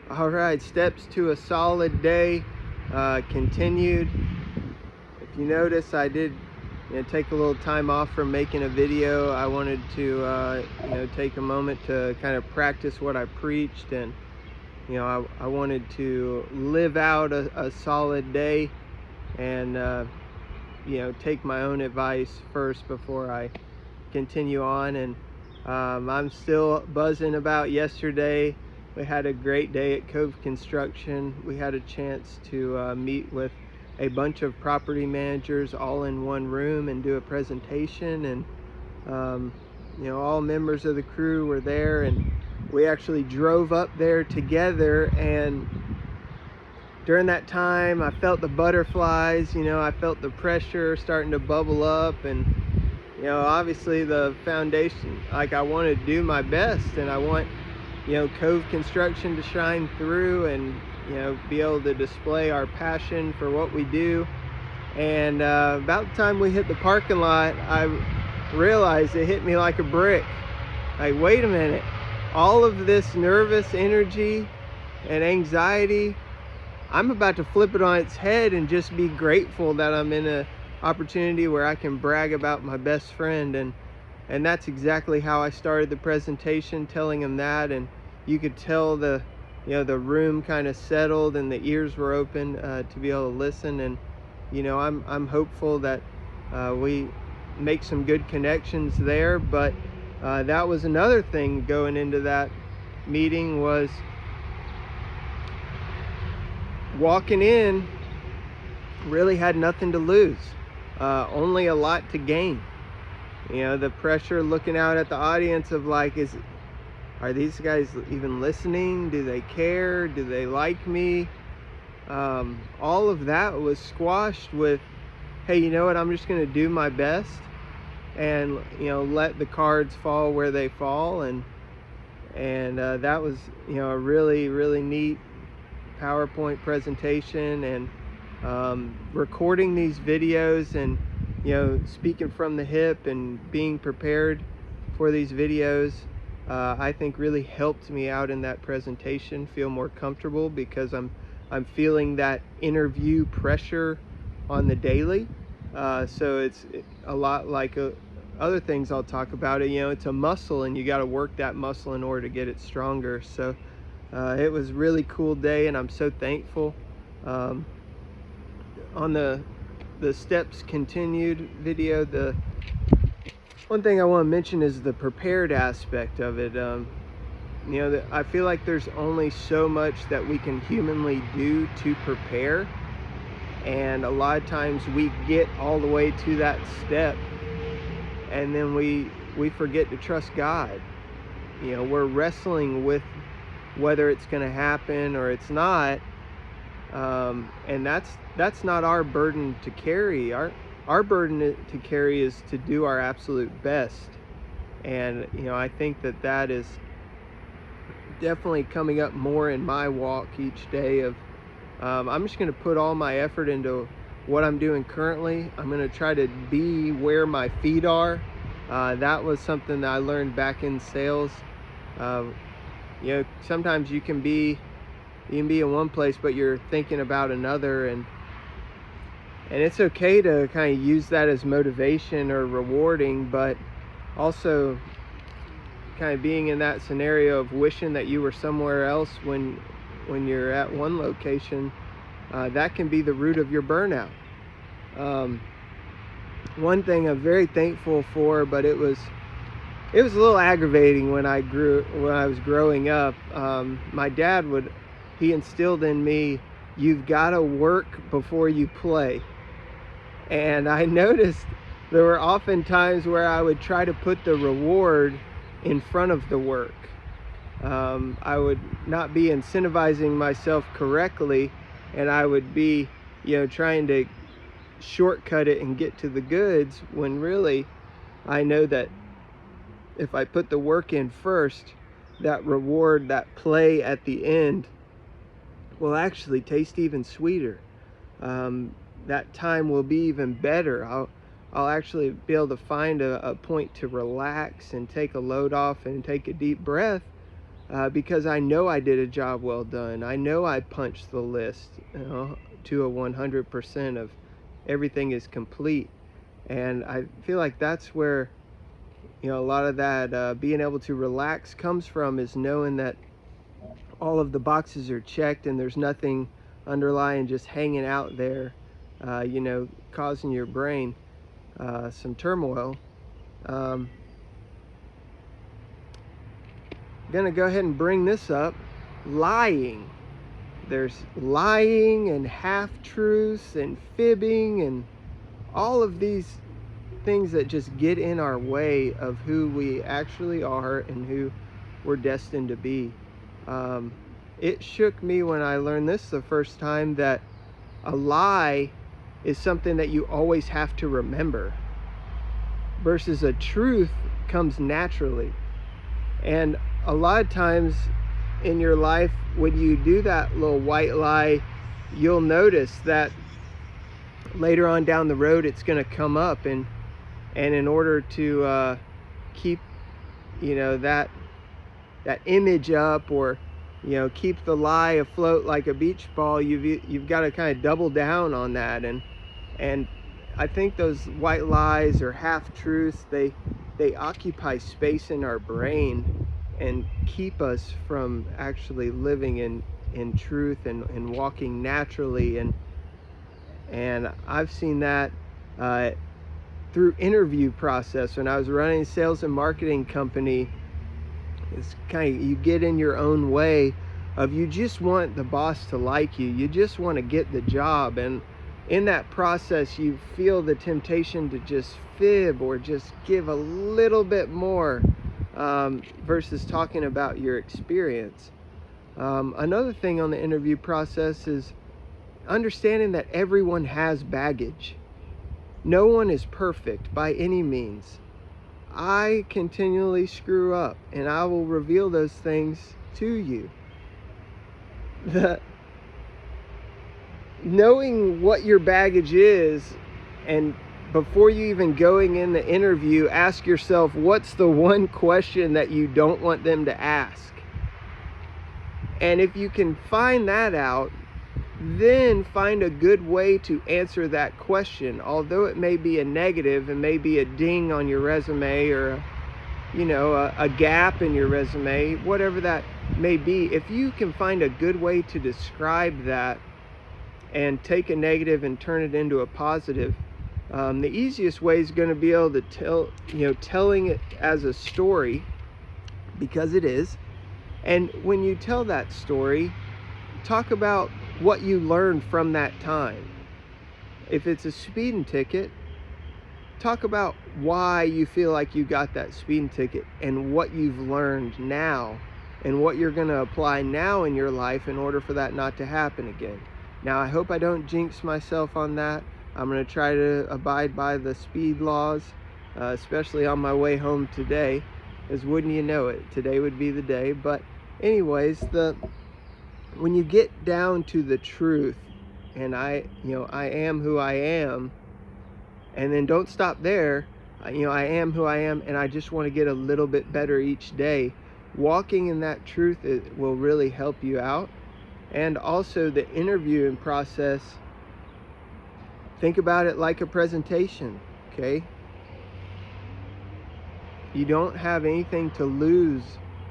All right, steps to a solid day continued. If you notice, I did take a little time off from making a video. I wanted to take a moment to kind of practice what I preached, and I wanted to live out a solid day, and take my own advice first before I continue on. And I'm still buzzing about yesterday. We had a great day at Cove Construction. We had a chance to meet with a bunch of property managers all in one room and do a presentation, and all members of the crew were there, and we actually drove up there together. And during that time, I felt the butterflies, I felt the pressure starting to bubble up, and obviously the foundation, like, I want to do my best, and I want Cove Construction to shine through and be able to display our passion for what we do. And about the time we hit the parking lot, I realized it hit me like a brick. Like, wait a minute, all of this nervous energy and anxiety, I'm about to flip it on its head and just be grateful that I'm in an opportunity where I can brag about my best friend. And that's exactly how I started the presentation, telling him that. And you could tell the room kind of settled and the ears were open to be able to listen. And I'm hopeful that we make some good connections there. But that was another thing going into that meeting, was walking in really had nothing to lose, only a lot to gain. The pressure looking out at the audience of, like, are these guys even listening? Do they care? Do they like me? All of that was squashed with, hey, you know what, I'm just going to do my best and let the cards fall where they fall. And that was a really, really neat PowerPoint presentation. And recording these videos and speaking from the hip and being prepared for these videos, I think really helped me out in that presentation feel more comfortable, because I'm feeling that interview pressure on the daily. So it's a lot like other things I'll talk about. It's a muscle, and you got to work that muscle in order to get it stronger. So it was a really cool day, and I'm so thankful. On the steps continued video, the one thing I want to mention is the prepared aspect of it. I feel like there's only so much that we can humanly do to prepare, and a lot of times we get all the way to that step and then we forget to trust God. We're wrestling with whether it's going to happen or it's not. And that's not our burden to carry. Our burden to carry is to do our absolute best. And I think that is definitely coming up more in my walk each day. Of I'm just going to put all my effort into what I'm doing currently. I'm going to try to be where my feet are. That was something that I learned back in sales. Sometimes you can be in one place, but you're thinking about another, and it's okay to kind of use that as motivation or rewarding, but also kind of being in that scenario of wishing that you were somewhere else when you're at one location, that can be the root of your burnout. One thing I'm very thankful for, but it was a little aggravating when I was growing up. My dad he instilled in me, you've got to work before you play. And I noticed there were often times where I would try to put the reward in front of the work. I would not be incentivizing myself correctly, and I would be trying to shortcut it and get to the goods, when really I know that if I put the work in first, that reward, that play at the end, will actually taste even sweeter. That time will be even better. I'll actually be able to find a point to relax and take a load off and take a deep breath, because I know I did a job well done. I know I punched the list, to a 100% of everything is complete. And I feel like that's where, a lot of that being able to relax comes from, is knowing that all of the boxes are checked and there's nothing underlying just hanging out there, causing your brain some turmoil. I'm gonna go ahead and bring this up. Lying. There's lying and half-truths and fibbing and all of these things that just get in our way of who we actually are and who we're destined to be. It shook me when I learned this the first time, that a lie is something that you always have to remember, versus a truth comes naturally. And a lot of times in your life, when you do that little white lie, you'll notice that later on down the road it's going to come up, and in order to keep that image up, or keep the lie afloat like a beach ball, you've got to kind of double down on that. And I think those white lies or half-truths, they occupy space in our brain and keep us from actually living in truth and walking naturally. And I've seen that through interview process. When I was running a sales and marketing company, it's kind of, you get in your own way of, you just want the boss to like you. You just want to get the job. And in that process, you feel the temptation to just fib or just give a little bit more, versus talking about your experience. Another thing on the interview process is understanding that everyone has baggage. No one is perfect by any means. I continually screw up, and I will reveal those things to you. Knowing what your baggage is, and before you even going in the interview, ask yourself, what's the one question that you don't want them to ask? And if you can find that out, then find a good way to answer that question. Although it may be a negative, and may be a ding on your resume, or a gap in your resume, whatever that may be, if you can find a good way to describe that and take a negative and turn it into a positive, the easiest way is going to be able to telling it as a story, because it is. And when you tell that story, talk about what you learned from that time. If it's a speeding ticket, talk about why you feel like you got that speeding ticket, and what you've learned now, and what you're going to apply now in your life in order for that not to happen again. Now, I hope I don't jinx myself on that. I'm going to try to abide by the speed laws, especially on my way home today, as wouldn't you know it, today would be the day. But anyways, when you get down to the truth, and I am who I am, and then don't stop there. I am who I am, and I just want to get a little bit better each day. Walking in that truth, it will really help you out. And also the interviewing process, think about it like a presentation, okay? You don't have anything to lose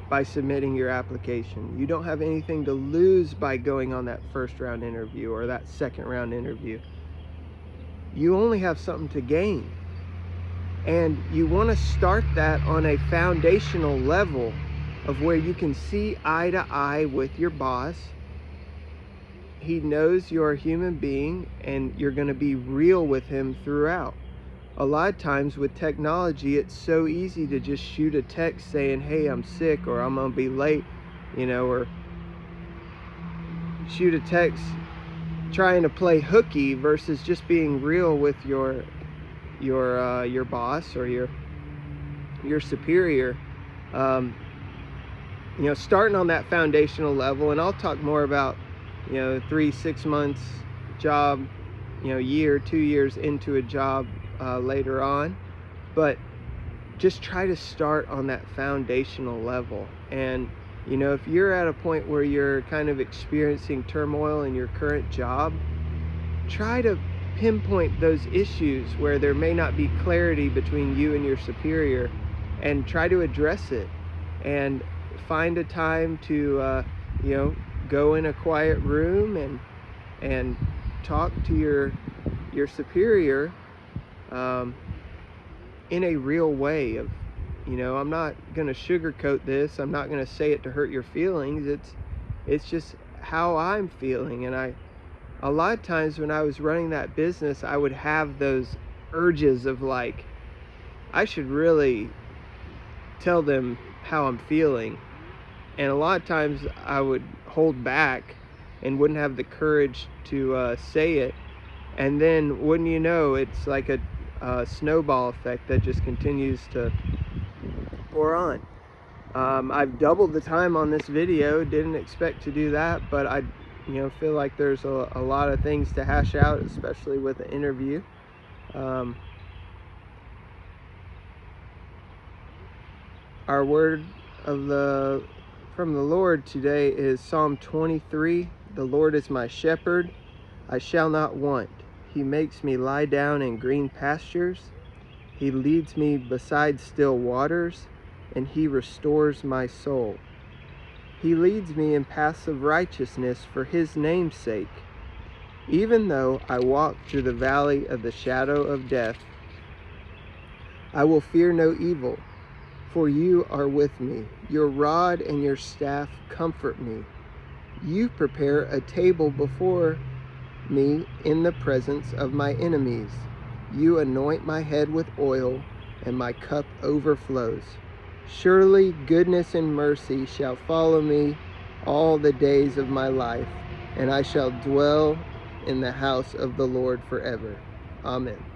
by submitting your application. You don't have anything to lose by going on that first round interview or that second round interview. You only have something to gain. And you want to start that on a foundational level of where you can see eye to eye with your boss. He knows you're a human being, and you're going to be real with him throughout. A lot of times with technology, it's so easy to just shoot a text saying, hey, I'm sick, or I'm going to be late, or shoot a text trying to play hooky, versus just being real with your boss or your superior. Starting on that foundational level, and I'll talk more about 3-6 months job, year, 2 years into a job later on. But just try to start on that foundational level. And You know, if you're at a point where you're kind of experiencing turmoil in your current job, try to pinpoint those issues where there may not be clarity between you and your superior, and try to address it, and find a time to go in a quiet room and talk to your superior in a real way of, I'm not going to sugarcoat this. I'm not going to say it to hurt your feelings. It's just how I'm feeling. And a lot of times when I was running that business, I would have those urges of like, I should really tell them how I'm feeling. And a lot of times I would hold back and wouldn't have the courage to say it. And then wouldn't you know, it's like a snowball effect that just continues to pour on. I've doubled the time on this video. Didn't expect to do that, but I feel like there's a lot of things to hash out, especially with an interview. Our word from the Lord today is Psalm 23. The Lord is my shepherd, I shall not want. He makes me lie down in green pastures. He leads me beside still waters, and he restores my soul. He leads me in paths of righteousness for his name's sake. Even though I walk through the valley of the shadow of death, I will fear no evil, for you are with me. Your rod and your staff comfort me. You prepare a table before me in the presence of my enemies. You anoint my head with oil, and my cup overflows. Surely goodness and mercy shall follow me all the days of my life, and I shall dwell in the house of the Lord forever. Amen.